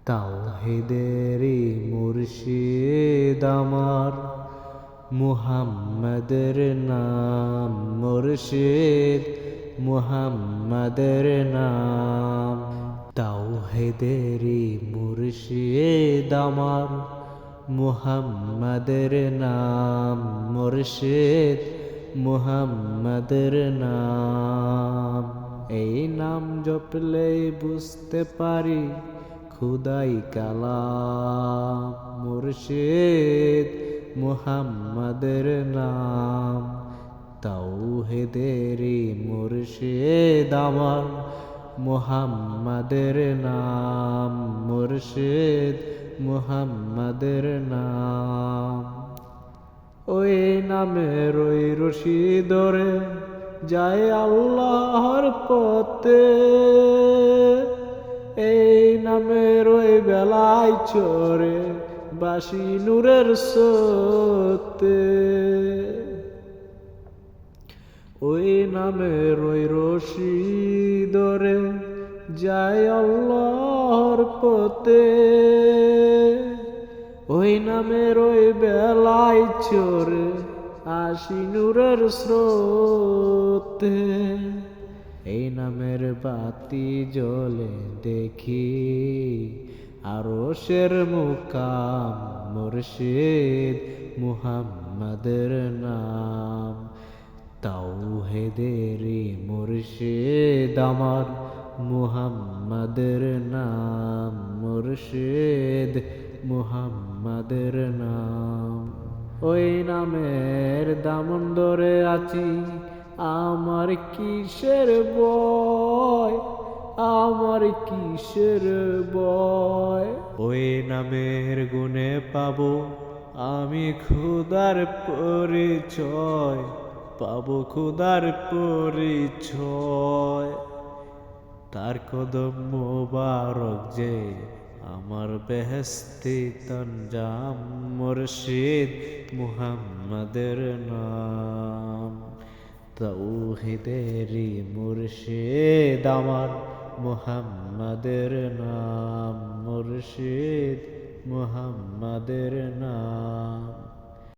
তাওহীদেরই মুর্শিদ আমার মুহাম্মাদের নাম। মুর্শিদ মুহাম্মাদের নাম। তাওহীদেরই মুর্শিদ আমার মুহাম্মাদের নাম। মুর্শিদ মুহাম্মাদের নাম। এই নাম জপলেই বুঝতে পারি খুদাই কালাম। মুর্শিদ মুহাম্মাদের নাম। তাওহীদেরই মুর্শিদ আমার মুহাম্মাদের নাম। মুর্শিদ মুহাম্মাদের নাম। ওই নামের ওই রশি ধরে যায় আল্লাহর পথে। এই নামের ওই বেলায় চরে বাসি নূরের স্রোতে। ওই নামের ওই রশি ধরে যায় আল্লাহর পথে। ওই নামের ওই বেলায় চরে আসি নূরের স্রোতে। এই নামের বাতি জ্বলে দেখি আরশের মুকাম। মুর্শিদ মুহাম্মাদের নাম। তাওহীদেরই মুর্শিদ আমার মুহাম্মাদের নাম। মুর্শিদ মুহাম্মাদের নাম। ওই নামের দামন ধরে আছি আমার কিসের ভয়। আমার কিসের ভয়। ওই নামের গুণে পাবো আমি খুদার পরিচয়। পাবো খুদার পরিচয়। তার কদম মোবারক যে আমার বেহেশতি তঞ্জাম। মুর্শিদ মুহাম্মাদের নাম। তাওহীদেরই মুর্শিদ আমার মুহাম্মাদের নাম। মুর্শিদ মুহাম্মাদের নাম।